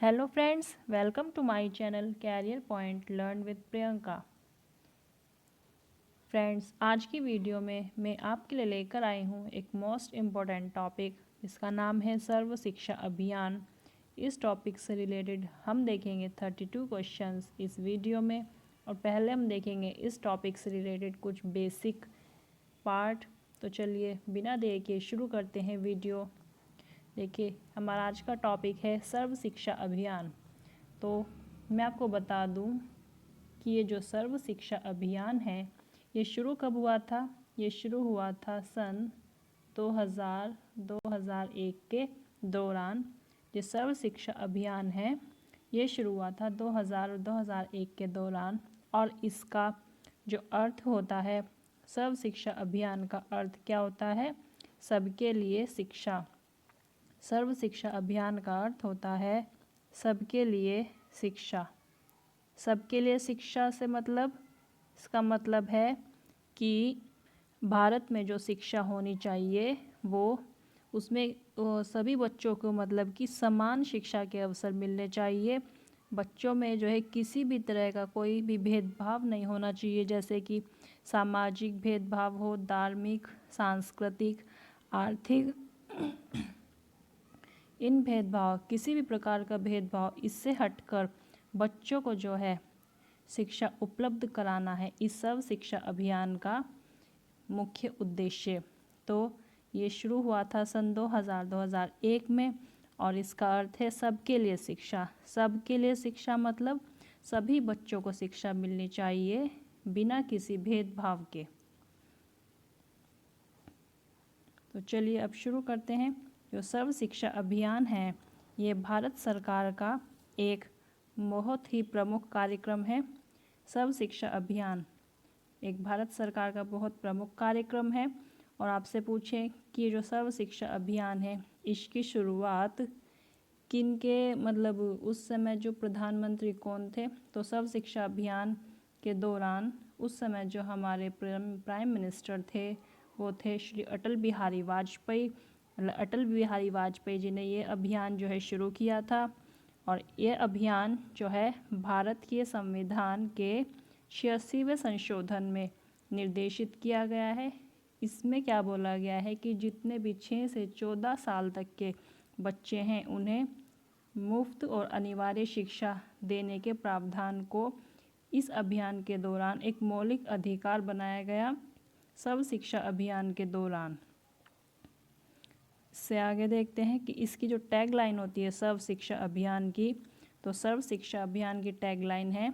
Hello friends, welcome to my channel career point learn with Priyanka. Friends, आज की video में मैं आपके लिए लेकर आई हूँ एक मोस्ट इम्पॉर्टेंट टॉपिक जिसका नाम है सर्व शिक्षा अभियान। इस टॉपिक से रिलेटेड हम देखेंगे 32 क्वेश्चंस इस वीडियो में। और पहले हम देखेंगे इस टॉपिक से रिलेटेड कुछ बेसिक पार्ट। तो चलिए बिना देर के शुरू करते हैं वीडियो। देखिए, हमारा आज का टॉपिक है सर्व शिक्षा अभियान। तो मैं आपको बता दूं कि ये जो सर्व शिक्षा अभियान है ये शुरू कब हुआ था। ये शुरू हुआ था सन 2000-2001 के दौरान। ये सर्व शिक्षा अभियान है ये शुरू हुआ था 2000 और 2001 के दौरान। और इसका जो अर्थ होता है, सर्व शिक्षा अभियान का अर्थ क्या होता है? सबके लिए शिक्षा। सर्व शिक्षा अभियान का अर्थ होता है सबके लिए शिक्षा। सबके लिए शिक्षा से मतलब, इसका मतलब है कि भारत में जो शिक्षा होनी चाहिए वो उसमें सभी बच्चों को मतलब कि समान शिक्षा के अवसर मिलने चाहिए। बच्चों में जो है किसी भी तरह का कोई भी भेदभाव नहीं होना चाहिए, जैसे कि सामाजिक भेदभाव हो, धार्मिक, सांस्कृतिक, आर्थिक, इन भेदभाव, किसी भी प्रकार का भेदभाव, इससे हटकर बच्चों को जो है शिक्षा उपलब्ध कराना है इस सर्व शिक्षा अभियान का मुख्य उद्देश्य। तो ये शुरू हुआ था सन 2000-2001 में और इसका अर्थ है सबके लिए शिक्षा। सबके लिए शिक्षा मतलब सभी बच्चों को शिक्षा मिलनी चाहिए बिना किसी भेदभाव के। तो चलिए अब शुरू करते हैं। जो सर्व शिक्षा अभियान है ये भारत सरकार का एक बहुत ही प्रमुख कार्यक्रम है। सर्व शिक्षा अभियान एक भारत सरकार का बहुत प्रमुख कार्यक्रम है। और आपसे पूछें कि ये जो सर्व शिक्षा अभियान है इसकी शुरुआत किन के मतलब उस समय जो प्रधानमंत्री कौन थे? तो सर्व शिक्षा अभियान के दौरान उस समय जो हमारे प्राइम मिनिस्टर थे वो थे श्री अटल बिहारी वाजपेयी। अटल बिहारी वाजपेयी जी ने ये अभियान जो है शुरू किया था। और ये अभियान जो है भारत के संविधान के 86वें संशोधन में निर्देशित किया गया है। इसमें क्या बोला गया है कि जितने भी 6 से 14 साल तक के बच्चे हैं उन्हें मुफ्त और अनिवार्य शिक्षा देने के प्रावधान को इस अभियान के दौरान एक मौलिक अधिकार बनाया गया सर्व शिक्षा अभियान के दौरान। इससे आगे देखते हैं कि इसकी जो टैगलाइन होती है सर्व शिक्षा अभियान की, तो सर्व शिक्षा अभियान की टैगलाइन है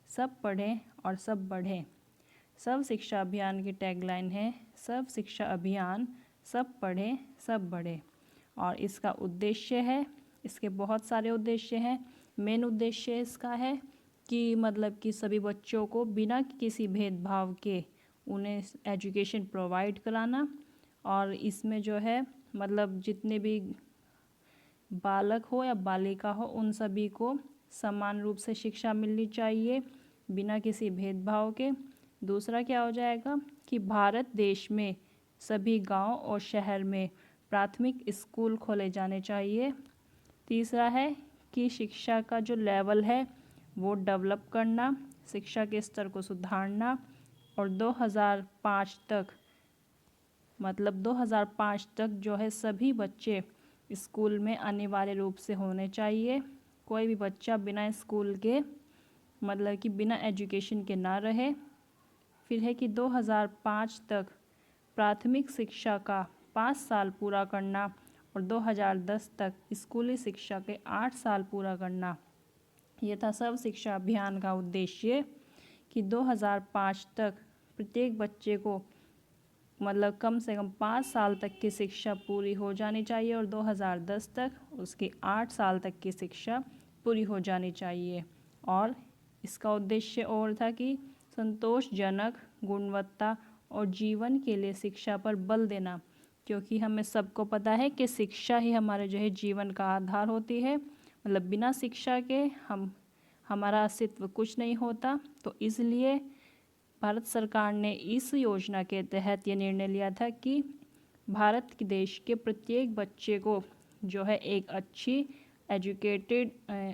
सब पढ़ें और सब बढ़ें। सर्व शिक्षा अभियान की टैगलाइन है सर्व शिक्षा अभियान सब पढ़ें सब बढ़ें। और इसका उद्देश्य है, इसके बहुत सारे उद्देश्य हैं। मेन उद्देश्य इसका है कि मतलब कि सभी बच्चों को बिना किसी भेदभाव के उन्हें एजुकेशन प्रोवाइड कराना। और इसमें जो है मतलब जितने भी बालक हो या बालिका हो उन सभी को समान रूप से शिक्षा मिलनी चाहिए बिना किसी भेदभाव के। दूसरा क्या हो जाएगा कि भारत देश में सभी गांव और शहर में प्राथमिक स्कूल खोले जाने चाहिए। तीसरा है कि शिक्षा का जो लेवल है वो डेवलप करना, शिक्षा के स्तर को सुधारना। और 2005 तक मतलब 2005 तक जो है सभी बच्चे स्कूल में अनिवार्य रूप से होने चाहिए। कोई भी बच्चा बिना स्कूल के मतलब कि बिना एजुकेशन के ना रहे। फिर है कि 2005 तक प्राथमिक शिक्षा का 5 साल पूरा करना और 2010 तक स्कूली शिक्षा के 8 साल पूरा करना। ये था सर्व शिक्षा अभियान का उद्देश्य कि 2005 तक प्रत्येक बच्चे को मतलब कम से कम 5 साल तक की शिक्षा पूरी हो जानी चाहिए और 2010 तक उसकी 8 साल तक की शिक्षा पूरी हो जानी चाहिए। और इसका उद्देश्य और था कि संतोषजनक, गुणवत्ता और जीवन के लिए शिक्षा पर बल देना, क्योंकि हमें सबको पता है कि शिक्षा ही हमारे जो है जीवन का आधार होती है। मतलब बिना शिक्षा के हमारा अस्तित्व कुछ नहीं होता। तो इसलिए भारत सरकार ने इस योजना के तहत ये निर्णय लिया था कि भारत के देश के प्रत्येक बच्चे को जो है एक अच्छी एजुकेटेड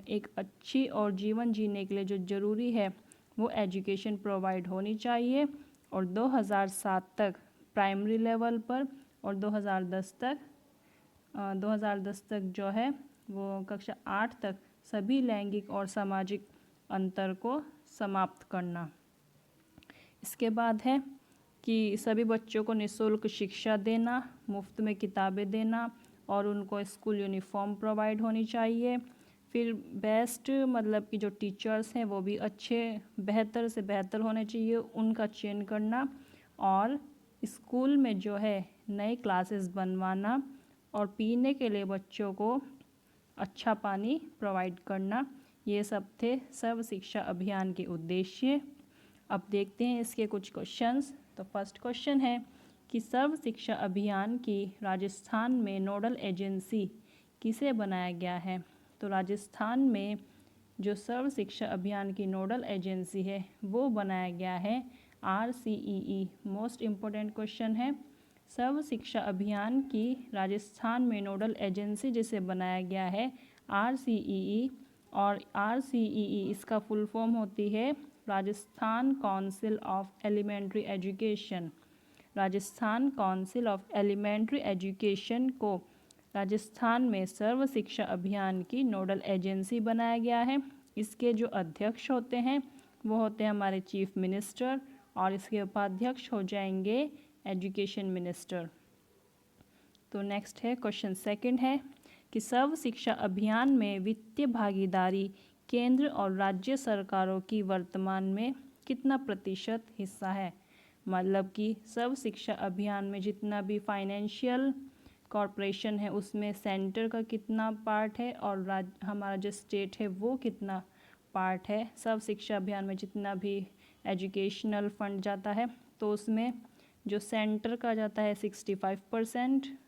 एक अच्छी और जीवन जीने के लिए जो ज़रूरी है वो एजुकेशन प्रोवाइड होनी चाहिए। और 2007 तक प्राइमरी लेवल पर और 2010 तक जो है वो कक्षा 8 तक सभी लैंगिक और सामाजिक अंतर को समाप्त करना। इसके बाद है कि सभी बच्चों को निःशुल्क शिक्षा देना, मुफ्त में किताबें देना और उनको स्कूल यूनिफॉर्म प्रोवाइड होनी चाहिए। फिर बेस्ट मतलब कि जो टीचर्स हैं वो भी अच्छे बेहतर से बेहतर होने चाहिए, उनका चयन करना और स्कूल में जो है नए क्लासेस बनवाना और पीने के लिए बच्चों को अच्छा पानी प्रोवाइड करना। ये सब थे सर्व शिक्षा अभियान के उद्देश्य। अब देखते हैं इसके कुछ क्वेश्चंस। तो फर्स्ट क्वेश्चन है कि सर्व शिक्षा अभियान की राजस्थान में नोडल एजेंसी किसे बनाया गया है। तो राजस्थान में जो सर्व शिक्षा अभियान की नोडल एजेंसी है वो बनाया गया है RCEE। मोस्ट इम्पोर्टेंट क्वेश्चन है, सर्व शिक्षा अभियान की राजस्थान में नोडल एजेंसी जिसे बनाया गया है RCEE। और RCEE इसका फुल फॉर्म होती है Rajasthan council of elementary education. Rajasthan council of elementary education को राजस्थान में सर्व शिक्षा अभियान की नोडल एजेंसी बनाया गया है। इसके जो अध्यक्ष होते हैं वो होते हैं हमारे चीफ मिनिस्टर और इसके उपाध्यक्ष हो जाएंगे एजुकेशन मिनिस्टर। तो नेक्स्ट है क्वेश्चन सेकंड है कि सर्व शिक्षा अभियान में वित्तीय भागीदारी केंद्र और राज्य सरकारों की वर्तमान में कितना प्रतिशत हिस्सा है। मतलब कि सर्व शिक्षा अभियान में जितना भी फाइनेंशियल कॉरपोरेशन है उसमें सेंटर का कितना पार्ट है और हमारा जो स्टेट है वो कितना पार्ट है। सर्व शिक्षा अभियान में जितना भी एजुकेशनल फंड जाता है तो उसमें जो सेंटर का जाता है 65%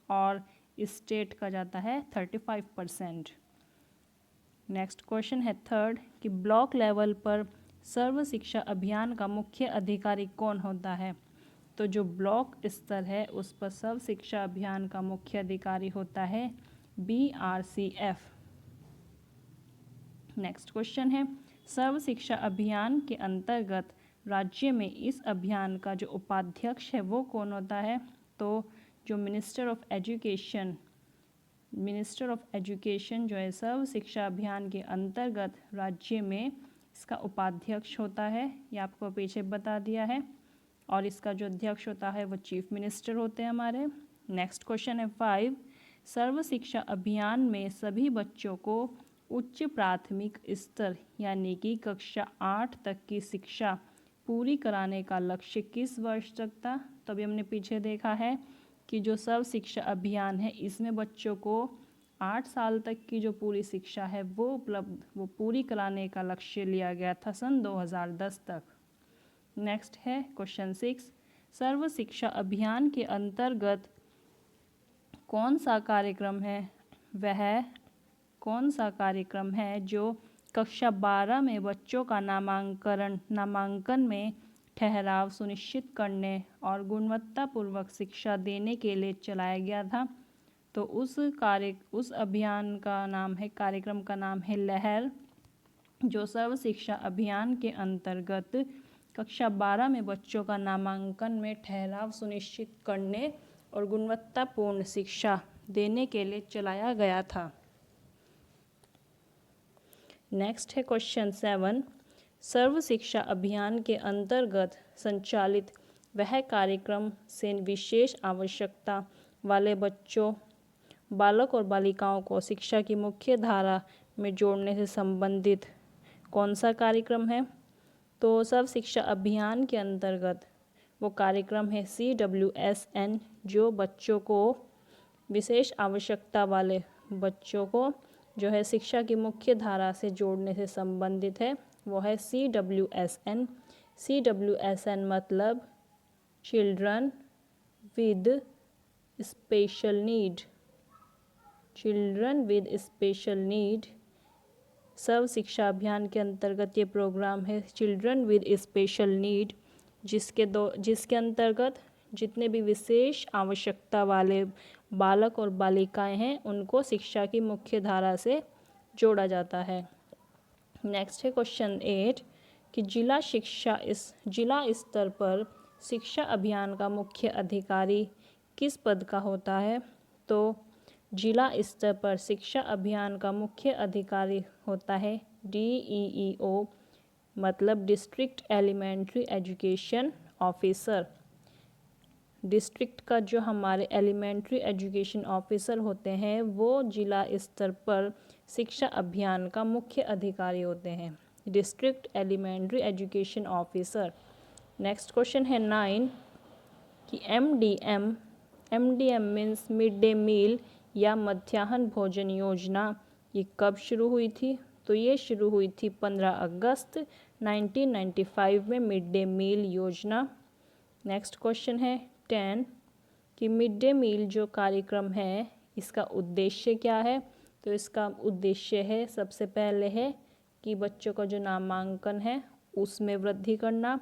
और स्टेट का जाता है 35%। नेक्स्ट क्वेश्चन है थर्ड कि ब्लॉक लेवल पर सर्व शिक्षा अभियान का मुख्य अधिकारी कौन होता है। तो जो ब्लॉक स्तर है उस पर सर्व शिक्षा अभियान का मुख्य अधिकारी होता है BRCF। नेक्स्ट क्वेश्चन है सर्व शिक्षा अभियान के अंतर्गत राज्य में इस अभियान का जो उपाध्यक्ष है वो कौन होता है। तो जो मिनिस्टर ऑफ एजुकेशन जो है सर्व शिक्षा अभियान के अंतर्गत राज्य में इसका उपाध्यक्ष होता है, ये आपको पीछे बता दिया है। और इसका जो अध्यक्ष होता है वो चीफ मिनिस्टर होते हैं हमारे। नेक्स्ट क्वेश्चन है 5 सर्व शिक्षा अभियान में सभी बच्चों को उच्च प्राथमिक स्तर यानी कि कक्षा 8 तक की शिक्षा पूरी कराने का लक्ष्य किस वर्ष तक था। तो अभी हमने पीछे देखा है कि जो सर्व शिक्षा अभियान है इसमें बच्चों को 8 साल तक की जो पूरी शिक्षा है वो पूरी कराने का लक्ष्य लिया गया था सन 2010 तक। नेक्स्ट है क्वेश्चन 6 सर्व शिक्षा अभियान के अंतर्गत कौन सा कार्यक्रम है जो कक्षा 12 में बच्चों का नामांकन में ठहराव सुनिश्चित करने और गुणवत्तापूर्वक शिक्षा देने के लिए चलाया गया था। तो उस कार्यक्रम का नाम है लहर, जो सर्व शिक्षा अभियान के अंतर्गत कक्षा 12 में बच्चों का नामांकन में ठहराव सुनिश्चित करने और गुणवत्तापूर्ण शिक्षा देने के लिए चलाया गया था। नेक्स्ट है क्वेश्चन 7 सर्व शिक्षा अभियान के अंतर्गत संचालित वह कार्यक्रम से विशेष आवश्यकता वाले बालक और बालिकाओं को शिक्षा की मुख्य धारा में जोड़ने से संबंधित कौन सा कार्यक्रम है। तो सर्व शिक्षा अभियान के अंतर्गत वो कार्यक्रम है CWSN, जो बच्चों को विशेष आवश्यकता वाले बच्चों को जो है शिक्षा की मुख्य धारा से जोड़ने से संबंधित है, वो है CWSN। CWSN मतलब चिल्ड्रन विद स्पेशल नीड। सर्व शिक्षा अभियान के अंतर्गत ये प्रोग्राम है चिल्ड्रन विद स्पेशल नीड, जिसके अंतर्गत जितने भी विशेष आवश्यकता वाले बालक और बालिकाएं हैं उनको शिक्षा की मुख्य धारा से जोड़ा जाता है। नेक्स्ट है क्वेश्चन 8 कि जिला स्तर पर शिक्षा अभियान का मुख्य अधिकारी किस पद का होता है? तो जिला स्तर पर शिक्षा अभियान का मुख्य अधिकारी होता है DEEO, मतलब district elementary education officer. District का जो हमारे एलिमेंट्री एजुकेशन ऑफिसर होते हैं वो जिला स्तर पर शिक्षा अभियान का मुख्य अधिकारी होते हैं, district elementary education officer. Next question है 9 कि MDM means mid day meal या मध्याह्न भोजन योजना, ये कब शुरू हुई थी? तो ये शुरू हुई थी 15 अगस्त 1995 में मिड डे मील योजना। नेक्स्ट क्वेश्चन है 10 कि मिड डे मील जो कार्यक्रम है इसका उद्देश्य क्या है? तो इसका उद्देश्य है, सबसे पहले है कि बच्चों का जो नामांकन है उसमें वृद्धि करना,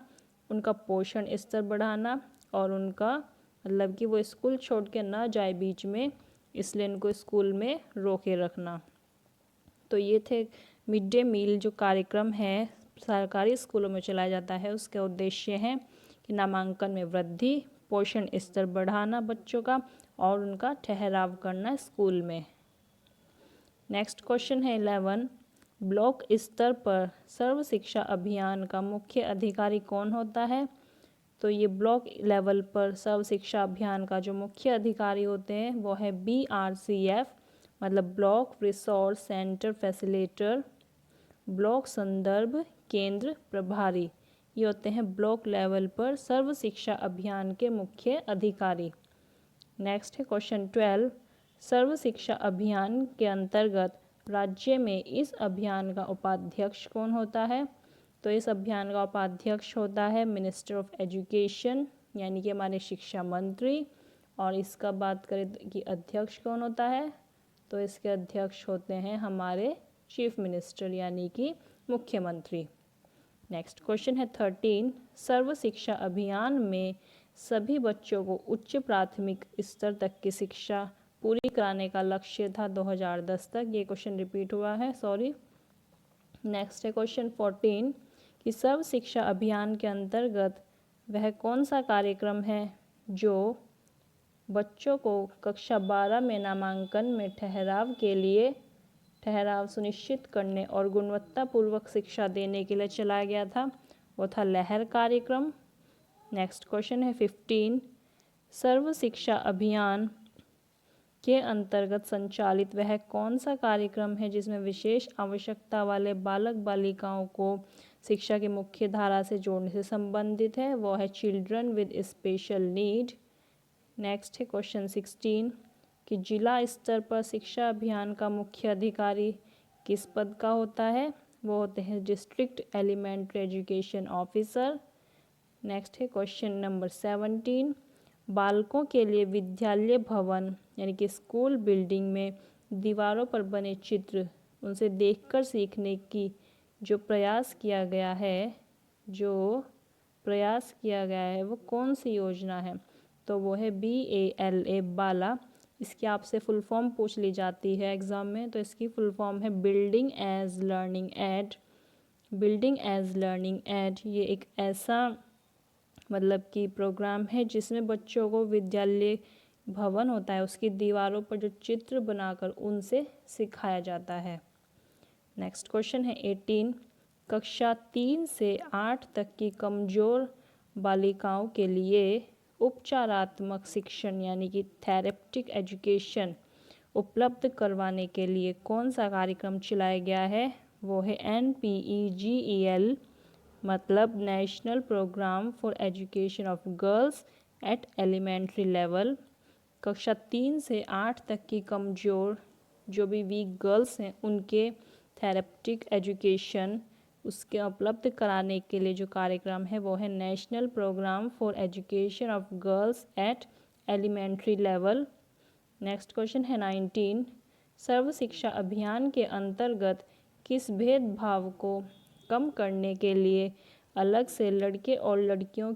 उनका पोषण स्तर बढ़ाना और उनका मतलब कि वो स्कूल छोड़ के ना जाए बीच में, इसलिए उनको स्कूल में रोके रखना। तो ये थे मिड डे मील जो कार्यक्रम है सरकारी स्कूलों में चलाया जाता है, उसके उद्देश्य हैं कि नामांकन में वृद्धि, पोषण स्तर बढ़ाना बच्चों का और उनका ठहराव करना स्कूल में। नेक्स्ट क्वेश्चन है 11 ब्लॉक स्तर पर सर्व शिक्षा अभियान का मुख्य अधिकारी कौन होता है? तो ये ब्लॉक लेवल पर सर्व शिक्षा अभियान का जो मुख्य अधिकारी होते हैं वो है BRCF, मतलब block resource centre facilitator, block संदर्भ केंद्र प्रभारी। ये होते हैं ब्लॉक लेवल पर सर्व शिक्षा अभियान के मुख्य अधिकारी। नेक्स्ट है क्वेश्चन 12 सर्व शिक्षा अभियान के अंतर्गत राज्य में इस अभियान का उपाध्यक्ष कौन होता है? तो इस अभियान का उपाध्यक्ष होता है मिनिस्टर ऑफ एजुकेशन, यानी कि हमारे शिक्षा मंत्री। और इसका बात करें कि अध्यक्ष कौन होता है, तो इसके अध्यक्ष होते हैं हमारे चीफ मिनिस्टर यानी कि मुख्यमंत्री। नेक्स्ट क्वेश्चन है 13 सर्व शिक्षा अभियान में सभी बच्चों को उच्च प्राथमिक स्तर तक की शिक्षा पूरी कराने का लक्ष्य था 2010 तक। ये क्वेश्चन रिपीट हुआ है, सॉरी। नेक्स्ट है क्वेश्चन 14 कि सर्व शिक्षा अभियान के अंतर्गत वह कौन सा कार्यक्रम है जो बच्चों को कक्षा 12 में नामांकन में ठहराव सुनिश्चित करने और गुणवत्तापूर्वक शिक्षा देने के लिए चलाया गया था? वो था लहर कार्यक्रम। नेक्स्ट क्वेश्चन है 15 सर्व शिक्षा अभियान के अंतर्गत संचालित वह कौन सा कार्यक्रम है जिसमें विशेष आवश्यकता वाले बालक बालिकाओं को शिक्षा की मुख्य धारा से जोड़ने से संबंधित है? वो है children with special need. Next है क्वेश्चन 16 कि जिला स्तर पर शिक्षा अभियान का मुख्य अधिकारी किस पद का होता है? वो होते हैं district elementary education officer. Next है क्वेश्चन नंबर 17 बालकों के लिए विद्यालय भवन यानी कि स्कूल बिल्डिंग में दीवारों पर बने चित्र उनसे देखकर सीखने की जो प्रयास किया गया है वो कौन सी योजना है? तो वो है BALA बाला। इसकी आपसे फुल फॉर्म पूछ ली जाती है एग्ज़ाम में, तो इसकी फुल फॉर्म है building as learning aid. Building as learning aid ये एक ऐसा मतलब कि प्रोग्राम है जिसमें बच्चों को विद्यालय भवन होता है उसकी दीवारों पर जो चित्र बनाकर उनसे सिखाया जाता है। नेक्स्ट क्वेश्चन है 18 कक्षा 3 से 8 तक की कमज़ोर बालिकाओं के लिए उपचारात्मक शिक्षण यानी कि थेरेपेटिक एजुकेशन उपलब्ध करवाने के लिए कौन सा कार्यक्रम चलाया गया है? वो है NPEGEL, मतलब national programme for education of girls at elementary level. कक्षा 3 से 8 तक की कमज़ोर जो भी वीक गर्ल्स हैं उनके थेरेपेटिक एजुकेशन उसके उपलब्ध कराने के लिए जो कार्यक्रम है वो है national programme for education of girls at elementary level. Next question है 19 सर्व शिक्षा अभियान के अंतर्गत किस भेदभाव को कम करने के लिए अलग से लड़के और लड़कियां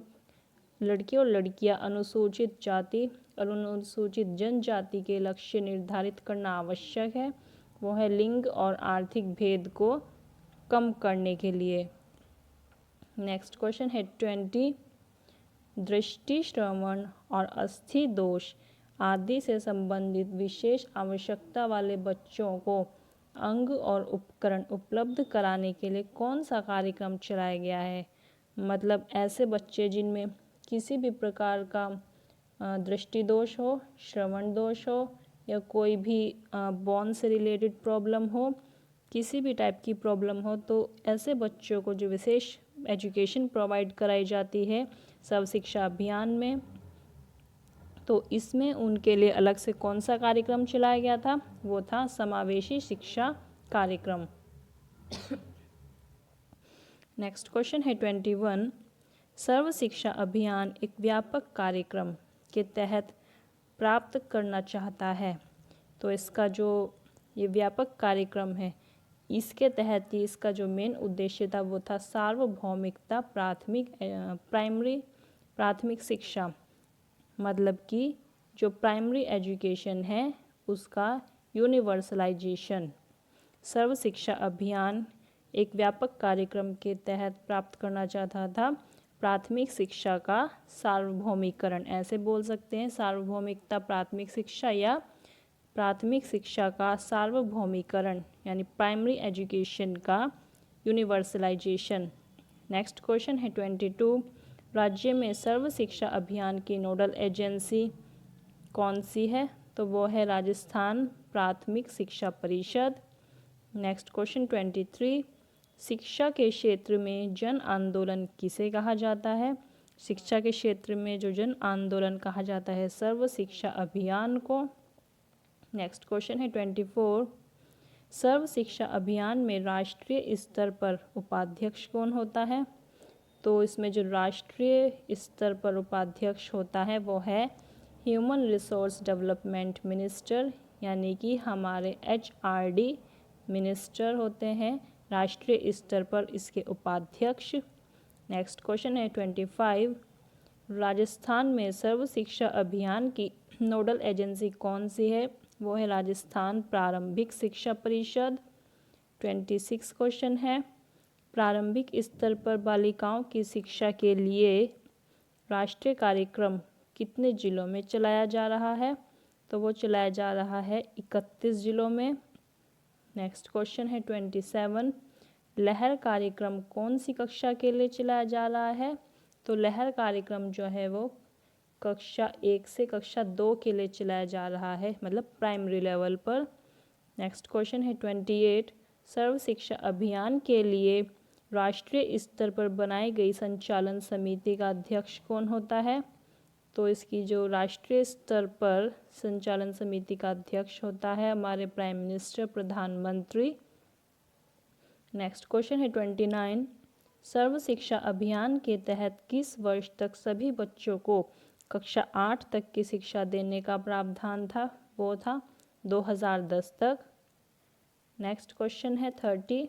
अनुसूचित जाति अनुसूचित जनजाति के लक्ष्य निर्धारित करना आवश्यक है, वो है लिंग और आर्थिक भेद को कम करने के लिए। नेक्स्ट क्वेश्चन है 20, दृष्टि, श्रवण और अस्थि दोष आदि से संबंधित विशेष आवश्यकता वाले बच्चों को अंग और उपकरण उपलब्ध कराने के लिए कौन सा कार्यक्रम चलाया गया है। मतलब ऐसे बच्चे जिनमें किसी भी प्रकार का दृष्टि दोष हो, श्रवण दोष हो या कोई भी बोन से रिलेटेड प्रॉब्लम हो, किसी भी टाइप की प्रॉब्लम हो, तो ऐसे बच्चों को जो विशेष एजुकेशन प्रोवाइड कराई जाती है सर्व शिक्षा अभियान में, तो इसमें उनके लिए अलग से कौन सा कार्यक्रम चलाया गया था, वो था समावेशी शिक्षा कार्यक्रम। नेक्स्ट क्वेश्चन है 21, सर्व शिक्षा अभियान एक व्यापक कार्यक्रम के तहत प्राप्त करना चाहता है। तो इसका जो ये व्यापक कार्यक्रम है, इसके तहत ही इसका जो मेन उद्देश्य था वो था सार्वभौमिकता प्राथमिक शिक्षा, मतलब कि जो प्राइमरी एजुकेशन है उसका यूनिवर्सलाइजेशन। सर्व शिक्षा अभियान एक व्यापक कार्यक्रम के तहत प्राप्त करना चाहता था प्राथमिक शिक्षा का सार्वभौमिकरण, ऐसे बोल सकते हैं, सार्वभौमिकता प्राथमिक शिक्षा या प्राथमिक शिक्षा का सार्वभौमिकरण, यानी प्राइमरी एजुकेशन का यूनिवर्सलाइजेशन। नेक्स्ट क्वेश्चन है 22, राज्य में सर्व शिक्षा अभियान की नोडल एजेंसी कौन सी है। तो वो है राजस्थान प्राथमिक शिक्षा परिषद। नेक्स्ट क्वेश्चन 23, शिक्षा के क्षेत्र में जन आंदोलन किसे कहा जाता है। शिक्षा के क्षेत्र में जो जन आंदोलन कहा जाता है सर्व शिक्षा अभियान को। नेक्स्ट क्वेश्चन है 24, सर्व शिक्षा अभियान में राष्ट्रीय स्तर पर उपाध्यक्ष कौन होता है। तो इसमें जो राष्ट्रीय स्तर पर उपाध्यक्ष होता है वो है ह्यूमन रिसोर्स डेवलपमेंट मिनिस्टर, यानी कि हमारे HRD मिनिस्टर होते हैं राष्ट्रीय स्तर पर इसके उपाध्यक्ष। नेक्स्ट क्वेश्चन है 25, राजस्थान में सर्व शिक्षा अभियान की नोडल एजेंसी कौन सी है। वो है राजस्थान प्रारंभिक शिक्षा परिषद। 26 क्वेश्चन है, प्रारंभिक स्तर पर बालिकाओं की शिक्षा के लिए राष्ट्रीय कार्यक्रम कितने जिलों में चलाया जा रहा है। तो वो चलाया जा रहा है 31 जिलों में। नेक्स्ट क्वेश्चन है 27, लहर कार्यक्रम कौन सी कक्षा के लिए चलाया जा रहा है। तो लहर कार्यक्रम जो है वो कक्षा 1 से कक्षा 2 के लिए चलाया जा रहा है, मतलब प्राइमरी लेवल पर। नेक्स्ट क्वेश्चन है 28, सर्व शिक्षा अभियान के लिए राष्ट्रीय स्तर पर बनाई गई संचालन समिति का अध्यक्ष कौन होता है। तो इसकी जो राष्ट्रीय स्तर पर संचालन समिति का अध्यक्ष होता है हमारे प्राइम मिनिस्टर, प्रधानमंत्री। नेक्स्ट क्वेश्चन है 29, सर्व शिक्षा अभियान के तहत किस वर्ष तक सभी बच्चों को कक्षा 8 तक की शिक्षा देने का प्रावधान था। वो था 2010 तक। नेक्स्ट क्वेश्चन है 30,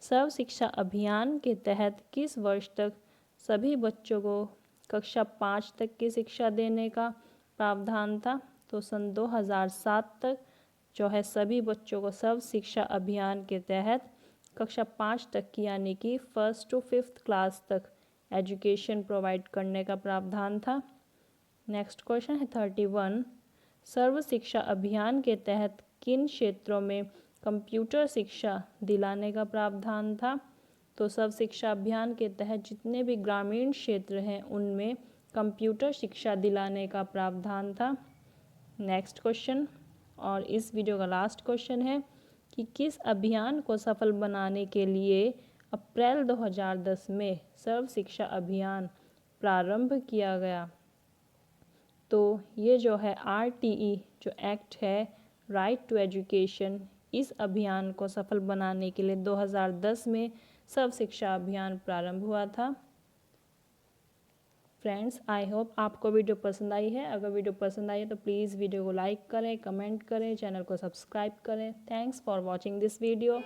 सर्व शिक्षा अभियान के तहत किस वर्ष तक सभी बच्चों को कक्षा 5 तक की शिक्षा देने का प्रावधान था। तो सन 2007 तक जो है सभी बच्चों को सर्व शिक्षा अभियान के तहत कक्षा 5 तक की, यानी कि 1st to 5th क्लास तक एजुकेशन प्रोवाइड करने का प्रावधान था। नेक्स्ट क्वेश्चन है 31, सर्व शिक्षा अभियान के तहत किन क्षेत्रों में कंप्यूटर शिक्षा दिलाने का प्रावधान था। तो सर्व शिक्षा अभियान के तहत जितने भी ग्रामीण क्षेत्र हैं उनमें कंप्यूटर शिक्षा दिलाने का प्रावधान था। नेक्स्ट क्वेश्चन और इस वीडियो का लास्ट क्वेश्चन है कि किस अभियान को सफल बनाने के लिए अप्रैल 2010 में सर्व शिक्षा अभियान प्रारंभ किया गया। तो ये जो है RTE जो एक्ट है, राइट टू एजुकेशन, इस अभियान को सफल बनाने के लिए 2010 में सर्व शिक्षा अभियान प्रारंभ हुआ था। फ्रेंड्स, आई होप आपको वीडियो पसंद आई है। अगर वीडियो पसंद आई है तो प्लीज़ वीडियो को लाइक करें, कमेंट करें, चैनल को सब्सक्राइब करें। Thanks for watching this video.